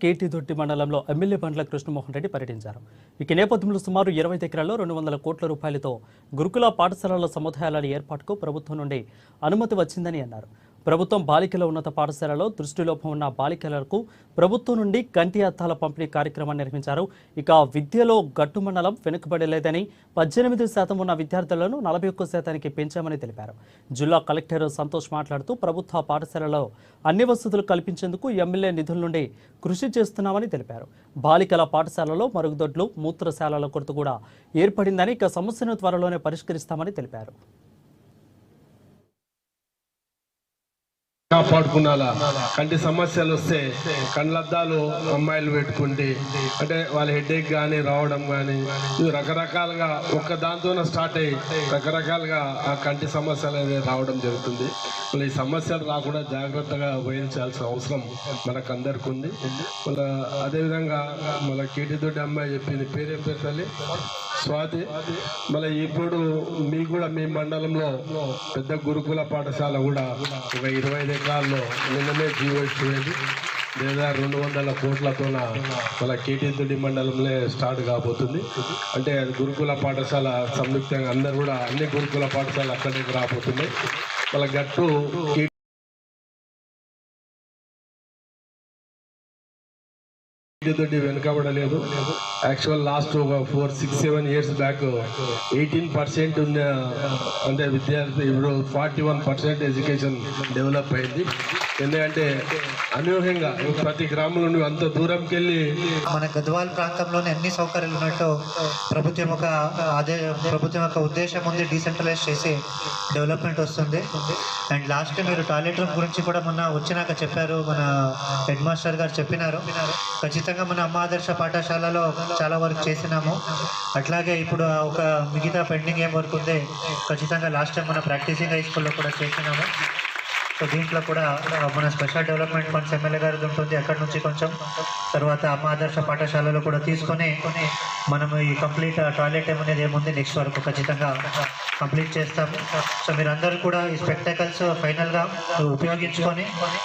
కేటీదొట్టి మండలంలో ఎమ్మెల్యే బండ్ల కృష్ణమోహన్ రెడ్డి పర్యటించారు. ఈ నేపథ్యంలో సుమారు 20 ఎకరాల్లో 200 కోట్ల రూపాయలతో గురుకుల పాఠశాలల సముదాయాల ఏర్పాటుకు ప్రభుత్వం నుండి అనుమతి వచ్చిందని అన్నారు. ప్రభుత్వం బాలికల ఉన్నత పాఠశాలలో దృష్టిలోపం ఉన్న బాలికలకు ప్రభుత్వం నుండి కంటి అద్దాల పంపిణీ కార్యక్రమాన్ని నిర్వహించారు. ఇక విద్యలో గట్టు మండలం వెనుకబడలేదని 18% ఉన్న విద్యార్థులను 41% పెంచామని తెలిపారు. జిల్లా కలెక్టర్ సంతోష్ మాట్లాడుతూ ప్రభుత్వ పాఠశాలలో అన్ని వసతులు కల్పించేందుకు ఎమ్మెల్యే నిధుల నుండి కృషి చేస్తున్నామని తెలిపారు. బాలికల పాఠశాలలో మరుగుదొడ్లు మూత్రశాలల కొరత కూడా ఏర్పడిందని, ఇక సమస్యను త్వరలోనే పరిష్కరిస్తామని తెలిపారు. కాపాడుకున్నాలా కంటి సమస్యలు వస్తే కళ్ళద్దాలు అమ్మాయిలు పెట్టుకుంటే అంటే వాళ్ళ హెడేక్ కానీ రావడం కానీ ఇవి రకరకాలుగా ఒక్క దాంతోనే స్టార్ట్ అయ్యి రకరకాలుగా ఆ కంటి సమస్యలు అనేది రావడం జరుగుతుంది. మళ్ళీ ఈ సమస్యలు రాకుండా జాగ్రత్తగా వహించాల్సిన అవసరం మనకు అందరికి ఉంది. మళ్ళీ అదేవిధంగా మన కేటీదొడ్డి అమ్మాయి చెప్పింది, పేరేం పేరు తల్లి? స్వాతి. మళ్ళీ ఇప్పుడు మీకు కూడా మీ మండలంలో పెద్ద గురుకుల పాఠశాల కూడా ఒక 25 ఎకరాల్లో నిన్ననే జీవో ఇచ్చింది. లేదా 200 కోట్లతో మన కేటీదొడ్డి మండలంలో స్టార్ట్ కాబోతుంది. అంటే గురుకుల పాఠశాల సంయుక్తంగా అందరు కూడా అన్ని గురుకుల పాఠశాలలు అక్కడికి రాబోతున్నాయి. మళ్ళీ గట్టు కేటీదొడ్డి వెనుకబడలేదు. యాక్చువల్ లాస్ట్ ఒక 4-6-7 ఇయర్స్ బ్యాక్ 18% ఉన్న అంటే విద్యార్థి ఇప్పుడు 41% ఎడ్యుకేషన్ డెవలప్ అయింది. ఎందుకంటే అనూహ్యంగా ప్రతి గ్రామంలో నువ్వు అంత దూరంకి వెళ్ళి మన గద్వాల్ ప్రాంతంలోనే అన్ని సౌకర్యాలు ఉన్నట్టు ప్రభుత్వం యొక్క ఉద్దేశం ఉంది. డీసెంట్రలైజ్ చేసి డెవలప్మెంట్ వస్తుంది. అండ్ లాస్ట్ మీరు టాయిలెట్ రూమ్ గురించి కూడా మొన్న వచ్చినాక చెప్పారు, మన హెడ్ మాస్టర్ గారు చెప్పినారు. ఖచ్చితంగా మన అమ్మ ఆదర్శ పాఠశాలలో చాలా వర్క్ చేసినాము. అట్లాగే ఇప్పుడు ఒక మిగతా పెండింగ్ ఏం వర్క్ ఉంది ఖచ్చితంగా లాస్ట్ టైం మన ప్రాక్టీసింగ్ హై స్కూల్లో కూడా చేసినాము. సో దీంట్లో కూడా మన స్పెషల్ డెవలప్మెంట్ ఫండ్స్ ఎమ్మెల్యే గారిది ఉంటుంది, అక్కడి నుంచి కొంచెం తర్వాత అమ్మ ఆదర్శ పాఠశాలలో కూడా తీసుకొని మనం ఈ కంప్లీట్ టాయిలెట్ అనేది ఏముంది నెక్స్ట్ వరకు ఖచ్చితంగా కంప్లీట్ చేస్తాము. సో మీరందరూ కూడా ఈ స్పెక్టాకల్స్ ఫైనల్గా ఉపయోగించుకొని